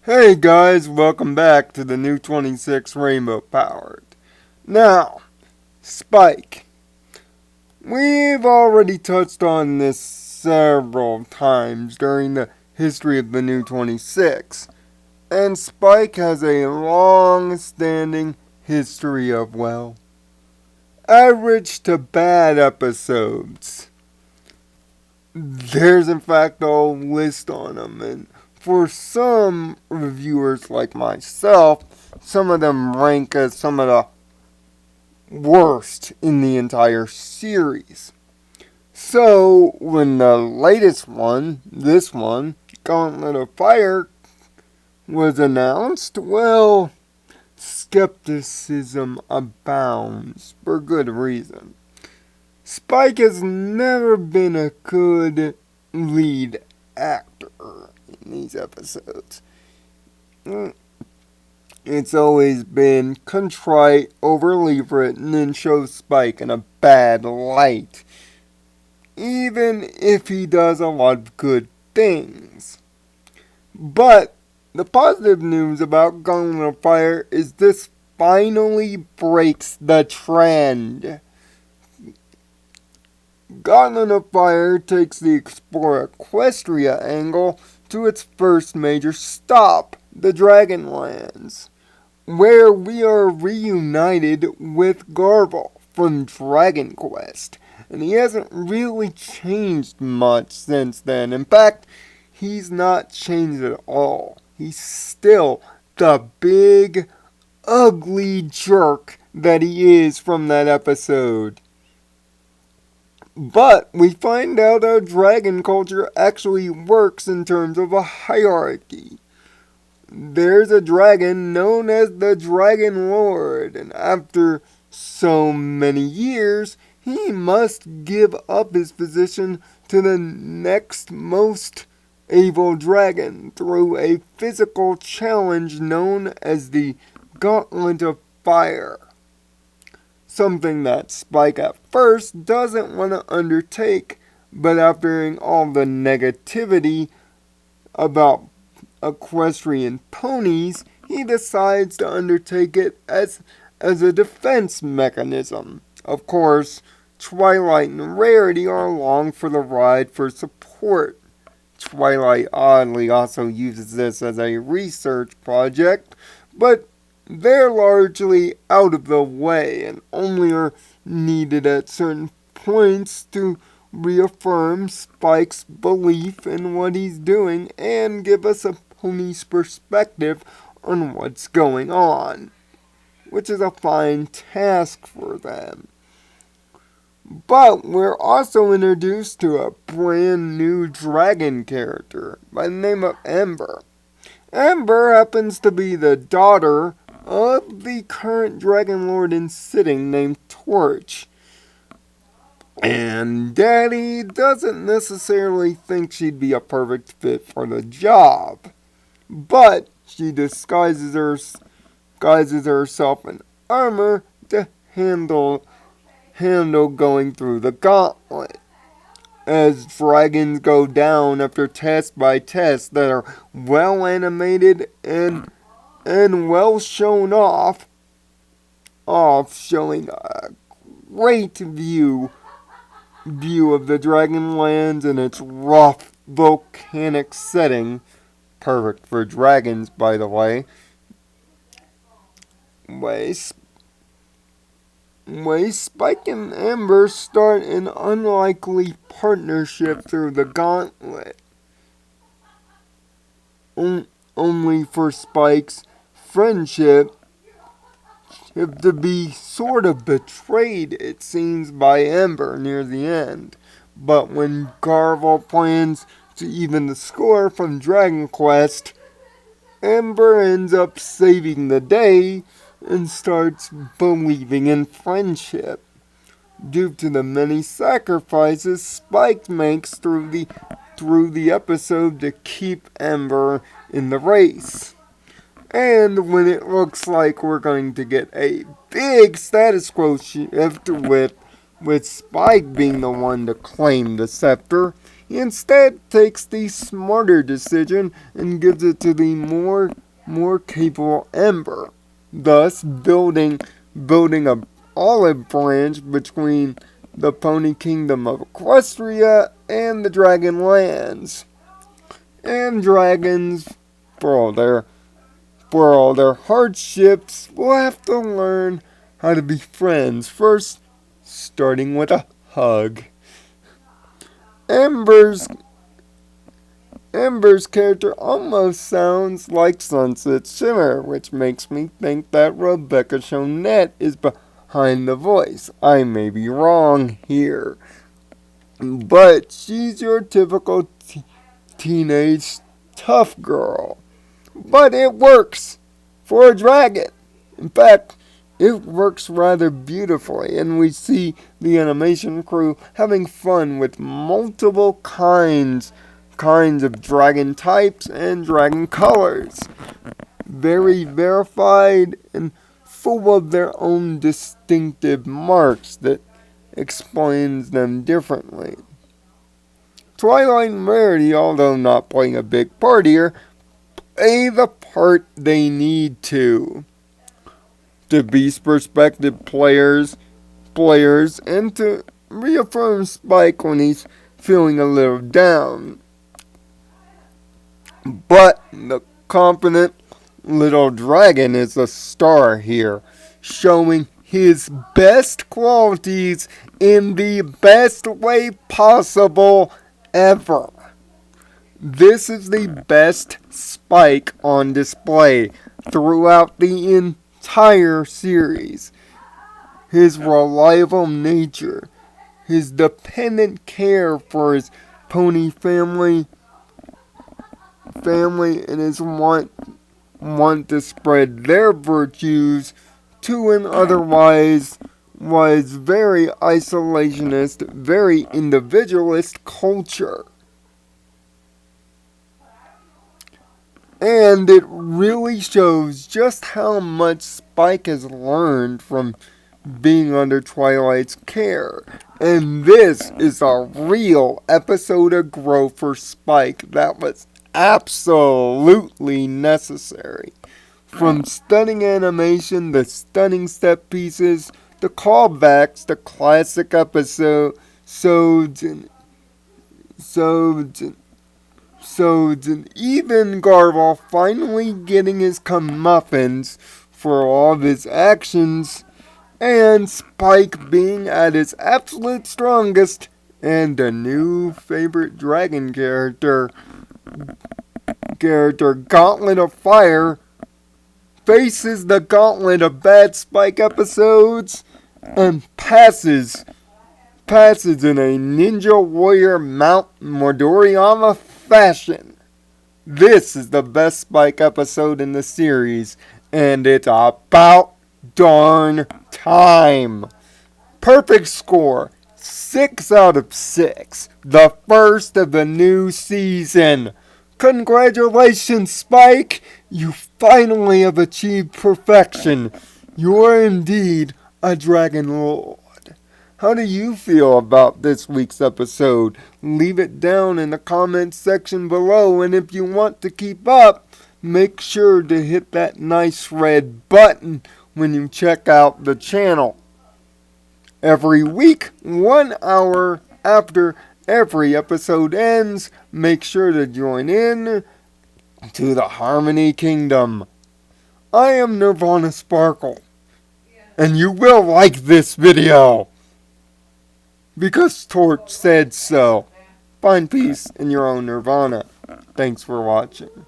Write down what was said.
Hey guys, welcome back to the new 26 Rainbow Powered. Now, Spike. We've already touched on this several times during the history of the new 26, and Spike has a long-standing history of, average to bad episodes. There's in fact a whole list on them, and for some reviewers like myself, some of them rank as some of the worst in the entire series. So, when the latest one, this one, Gauntlet of Fire, was announced, skepticism abounds for good reason. Spike has never been a good lead actor in these episodes. It's always been contrite, overly written, and shows Spike in a bad light, even if he does a lot of good things. But the positive news about Gauntlet of Fire is this finally breaks the trend. Gauntlet of Fire takes the Explore Equestria angle to its first major stop, the Dragonlands, where we are reunited with Garble from Dragon Quest, and he hasn't really changed much since then. In fact, he's not changed at all. He's still the big, ugly jerk that he is from that episode. But we find out how dragon culture actually works in terms of a hierarchy. There's a dragon known as the Dragon Lord, and after so many years, he must give up his position to the next most evil dragon through a physical challenge known as the Gauntlet of Fire. Something that Spike at first doesn't want to undertake, but after hearing all the negativity about equestrian ponies, he decides to undertake it as a defense mechanism. Of course, Twilight and Rarity are along for the ride for support. Twilight oddly also uses this as a research project, but they're largely out of the way and only are needed at certain points to reaffirm Spike's belief in what he's doing and give us a pony's perspective on what's going on, which is a fine task for them. But we're also introduced to a brand new dragon character by the name of Ember. Ember happens to be the daughter of the current Dragon Lord in sitting named Torch. And Daddy doesn't necessarily think she'd be a perfect fit for the job. But she disguises herself in armor to handle going through the gauntlet. As dragons go down after test by test that are well animated and well shown off, showing a great view of the Dragonlands and its rough volcanic setting, perfect for dragons, by the way. Spike and Amber start an unlikely partnership through the Gauntlet, only for Spike's friendship to be sort of betrayed, it seems, by Ember near the end. But when Garble plans to even the score from Dragon Quest, Ember ends up saving the day and starts believing in friendship due to the many sacrifices Spike makes through the episode to keep Ember in the race. And when it looks like we're going to get a big status quo shift with Spike being the one to claim the scepter, he instead takes the smarter decision and gives it to the more capable Ember, thus building a olive branch between the Pony Kingdom of Equestria and the Dragon Lands. And dragons, for all their hardships, will have to learn how to be friends. First, starting with a hug. Ember's character almost sounds like Sunset Shimmer, which makes me think that Rebecca Chonette is behind the voice. I may be wrong here, but she's your typical teenage tough girl. But it works for a dragon. In fact, it works rather beautifully, and we see the animation crew having fun with multiple kinds of dragon types and dragon colors. Very verified and full of their own distinctive marks that explains them differently. Twilight and Rarity, although not playing a big part here, play the part they need to be prospective players, and to reaffirm Spike when he's feeling a little down. But the confident little dragon is a star here, showing his best qualities in the best way possible ever. This is the best Spike on display throughout the entire series. His reliable nature, his dependent care for his pony family, and his want to spread their virtues to an otherwise was very isolationist, very individualist culture. And it really shows just how much Spike has learned from being under Twilight's care. And this is a real episode of growth for Spike that was absolutely necessary. From stunning animation, the stunning set pieces, the callbacks, the classic episodes, and even Garble finally getting his comeuppance for all of his actions, and Spike being at his absolute strongest, and a new favorite dragon character, Gauntlet of Fire, faces the gauntlet of bad Spike episodes, and passes in a Ninja Warrior Mount Midoriyama fashion. This is the best Spike episode in the series, and it's about darn time. Perfect score, 6 out of 6. The first of the new season. Congratulations, Spike! You finally have achieved perfection. You are indeed a Dragon Lord. How do you feel about this week's episode? Leave it down in the comments section below, and if you want to keep up, make sure to hit that nice red button when you check out the channel. Every week, 1 hour after every episode ends, make sure to join in to the Harmony Kingdom. I am Nirvana Sparkle, and you will like this video, because Torch said so. Find peace in your own Nirvana. Thanks for watching.